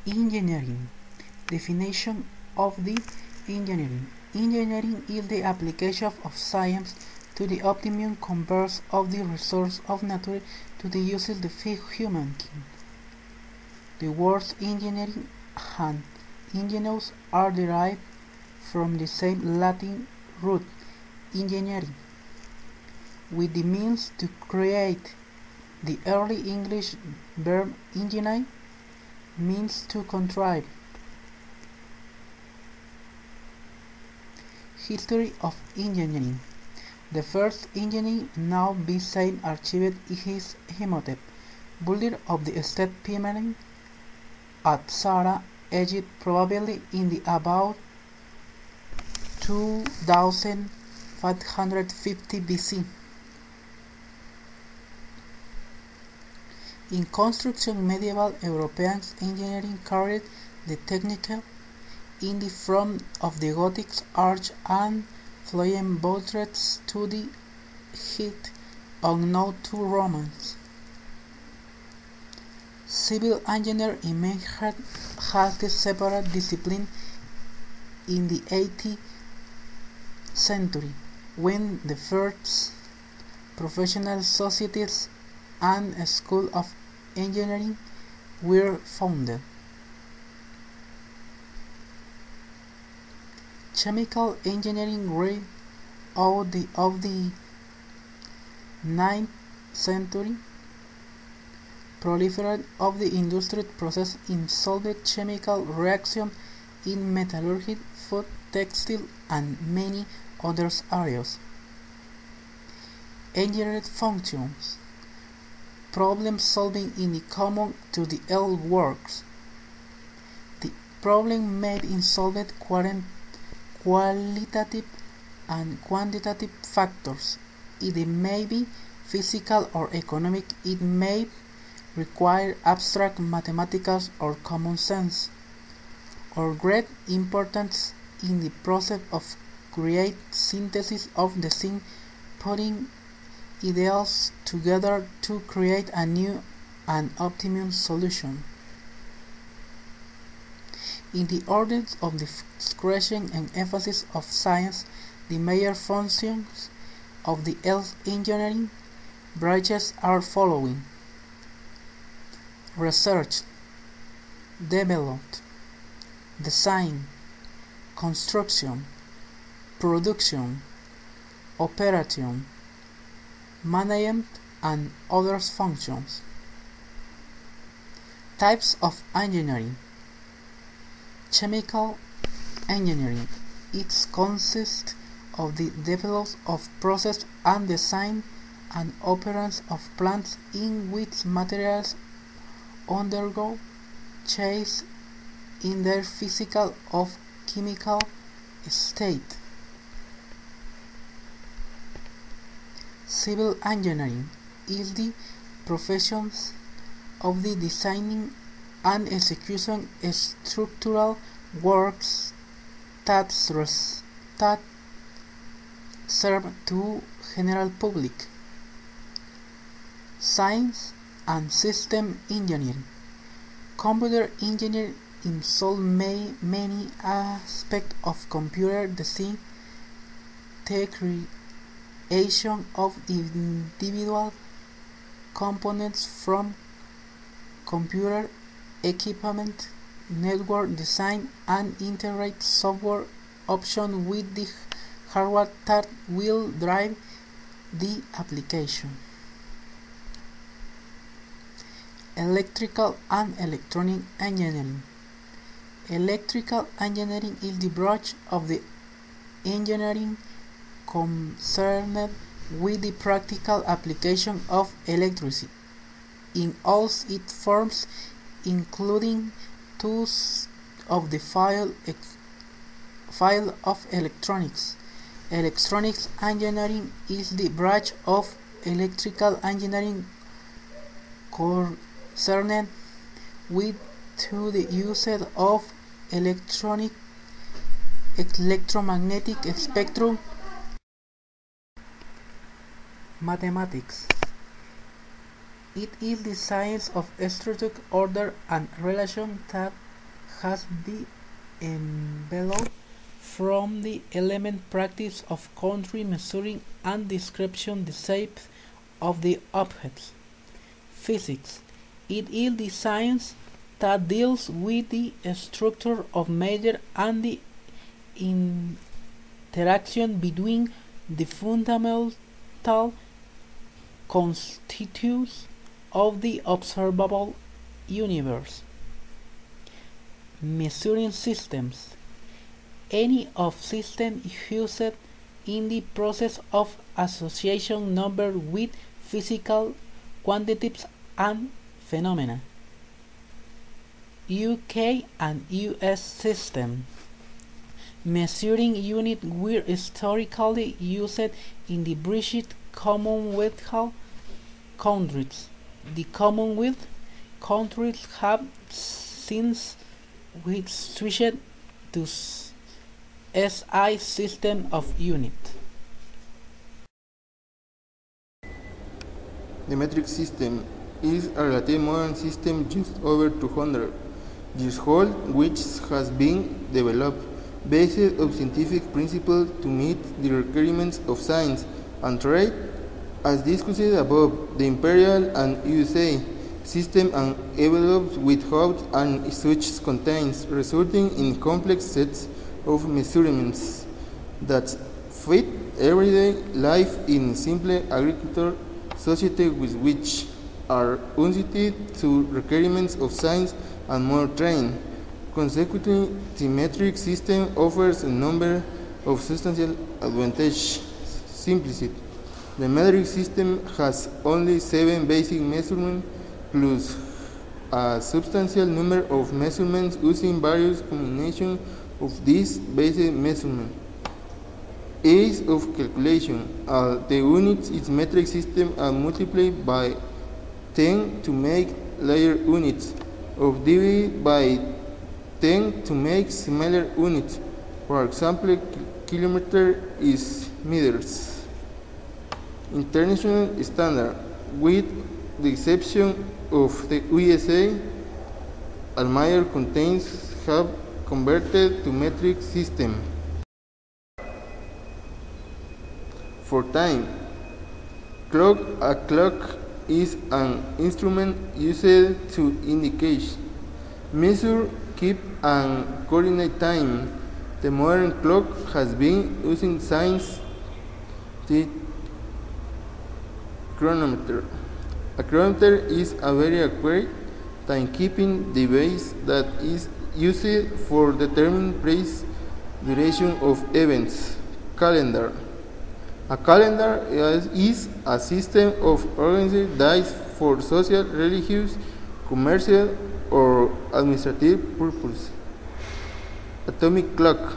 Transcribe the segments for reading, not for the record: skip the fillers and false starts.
Engineering. Definition of the engineering. Engineering is the application of science to the optimum conversion of the resource of nature to the use of the humankind. The words engineering and ingenious are derived from the same Latin root, engineering, with the means to create. The early English verb engineer means to contrive. History of engineering. The first engineer known by same archived is Imhotep, builder of the state pyramid at Sara, Egypt, probably in the about 2550 BC. In construction, medieval European engineering carried the technique in the front of the Gothic arch and flying portraits to the height unknown to Romans. Civil engineering emerged as a separate discipline in the 18th century, when the first professional societies and schools of engineering were founded. Chemical engineering grew out of the 9th century. Proliferation of the industrial process involved chemical reaction in metallurgy, food, textile, and many other areas. Engineering functions. Problem solving is common to the early works. The problem may involve qualitative and quantitative factors. It may be physical or economic. It may require abstract mathematics or common sense, or great importance in the process of create synthesis of the thing, putting ideas together to create a new and optimum solution. In the order of the discretion and emphasis of science, the major functions of the earth engineering branches are following: research, development, design, construction, production, operation, management, and other functions. Types of engineering. Chemical engineering. It consists of the development of process and design and operation of plants in which materials undergo change in their physical or chemical state. Civil engineering is the profession of the designing and execution structural works that serve to general public. Science and system engineering. Computer engineering involves many aspects of computer design, the creation of individual components from computer equipment, network design, and integrate software options with the hardware that will drive the application. Electrical and electronic engineering. Electrical engineering is the branch of the engineering concerned with the practical application of electricity in all its forms, including those of the field of electronics. Electronics engineering is the branch of electrical engineering concerned with the use of electromagnetic spectrum. Mathematics. It is the science of structure, order, and relation that has the envelope from the element practice of country measuring and description the shapes of the objects. Physics. It is the science that deals with the structure of matter and the interaction between the fundamental constituents of the observable universe. Measuring systems. Any of system used in the process of association number with physical quantities and phenomena. UK and US system. Measuring units were historically used in the British Commonwealth countries. The Commonwealth countries have since switched to SI system of unit. The metric system is a relatively modern system just over 200 years old, which has been developed based on scientific principles to meet the requirements of science and trade. As discussed above, the imperial and USA system and envelopes with hubs and switches contains, resulting in complex sets of measurements that fit everyday life in simple agriculture society with which are unsuited to requirements of science and more trained. Consequently, the metric system offers a number of substantial advantages. Simplicity. The metric system has only 7 basic measurements plus a substantial number of measurements using various combinations of these basic measurements. Ease of calculation. The units its metric system are multiplied by 10 to make larger units, or divided by 10 to make smaller units. For example, kilometer is meters. International standard. With the exception of the USA, all major continents have converted to metric system. For time, a clock is an instrument used to indicate, measure, keep, and coordinate time. The modern clock has been using science, the chronometer. A chronometer is a very accurate timekeeping device that is used for determining precise duration of events. Calendar. A calendar is a system of organized days for social, religious, commercial, or administrative purposes. Atomic clock.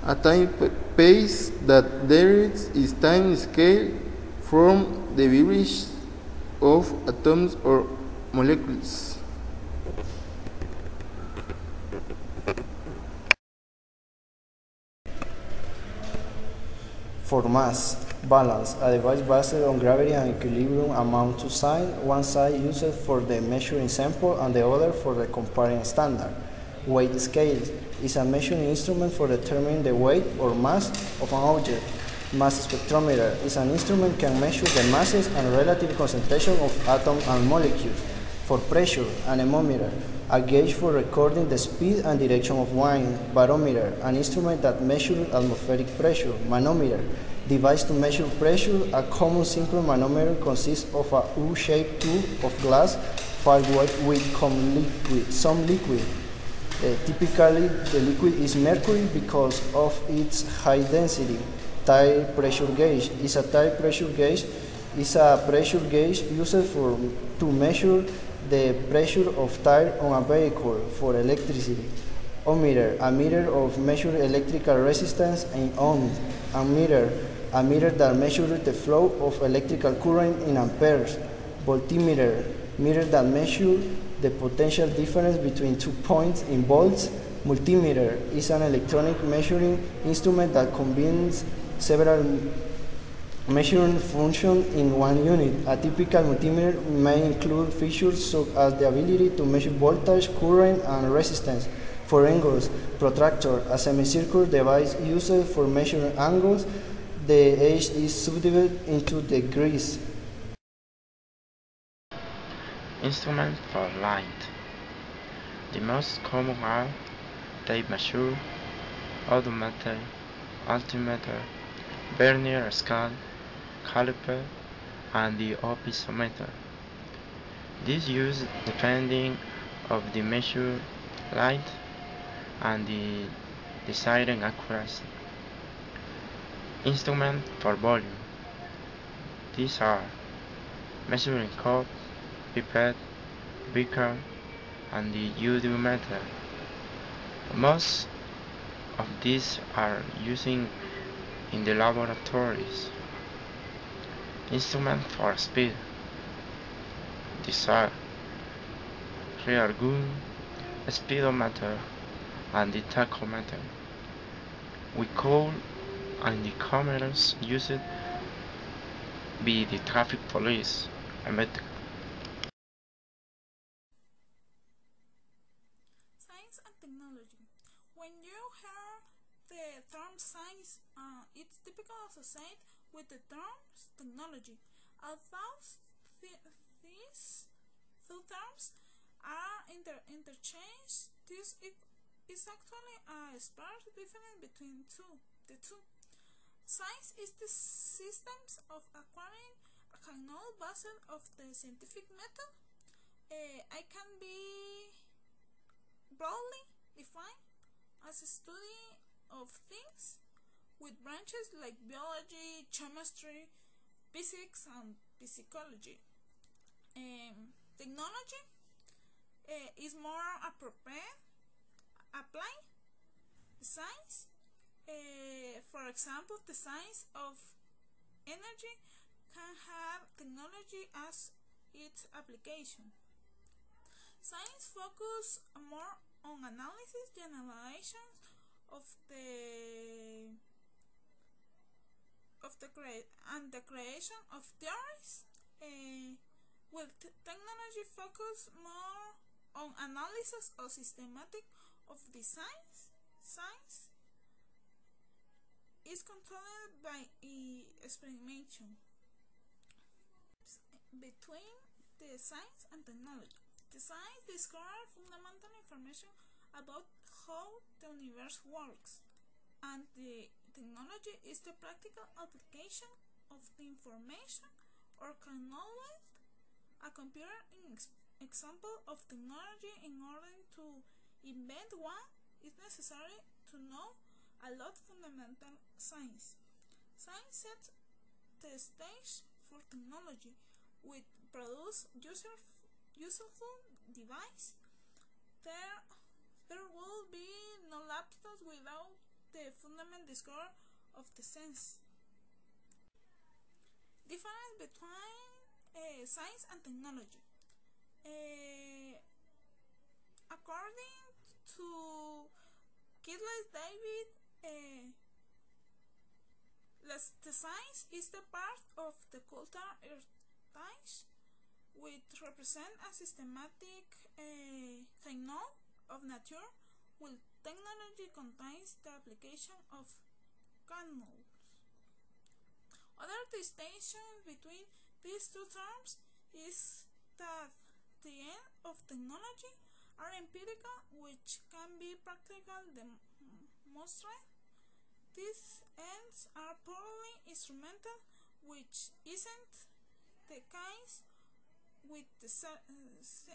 A timepiece that derives its time scale from the vibrations of atoms or molecules. For mass balance, a device based on gravity and equilibrium among two sides, one side used for the measuring sample and the other for the comparing standard. Weight scale is a measuring instrument for determining the weight or mass of an object. Mass spectrometer is an instrument that can measure the masses and relative concentration of atoms and molecules. For pressure, an anemometer, a gauge for recording the speed and direction of wind. Barometer, an instrument that measures atmospheric pressure. Manometer, device to measure pressure. A common simple manometer consists of a U-shaped tube of glass filled with some liquid. Typically, the liquid is mercury because of its high density. Tire pressure gauge is a pressure gauge used to measure the pressure of tire on a vehicle. For electricity, ohmmeter, a meter of measure electrical resistance in ohms. Ammeter, a meter that measures the flow of electrical current in amperes. Voltmeter, meter that measures the potential difference between 2 points in volts. Multimeter is an electronic measuring instrument that combines several Measuring function in one unit. A typical multimeter may include features such as the ability to measure voltage, current, and resistance. For angles, protractor, a semicircular device used for measuring angles. The edge is subdivided into degrees. Instruments for light. The most common are tape measure, odometer, altimeter, vernier scale, caliper, and the opisometer. These use depending of the measured light and the desired accuracy. Instrument for volume. These are measuring cup, pipette, beaker, and the eudiometer. Most of these are using in the laboratories. Instrument for speed. These are rear gun, speedometer, and the tachometer. We call and the cameras used be the traffic police. Science and technology. When you hear the term science, it's typically associated with the terms technology. Although these two terms are interchanged, this is actually a sparse difference between the two. Science is the systems of acquiring a knowledge based of the scientific method. I can be broadly defined as a study of things with branches like biology, chemistry, physics, and psychology. Technology is more appropriate apply science. For example, the science of energy can have technology as its application. Science focus more on analysis, generalizations of the creation of theories. With technology focus more on analysis or systematic of the science. Science is controlled by experimentation. Between the science and technology. The science discovers fundamental information about how the universe works, and the technology is the practical application of the information or knowledge. A computer example of technology. In order to invent one, it's necessary to know a lot of fundamental science. Science sets the stage for technology, which produce useful device. There will be no laptops without the fundamental discovery of the sense. Difference between science and technology. According to Kidless David, the science is the part of the cultural heritage which represent a systematic knowledge of nature, while technology contains the application of knowledge. Other distinction between these two terms is that the end of technology are empirical, which can be practical demonstrated. These ends are purely instrumental, which isn't the case with the science.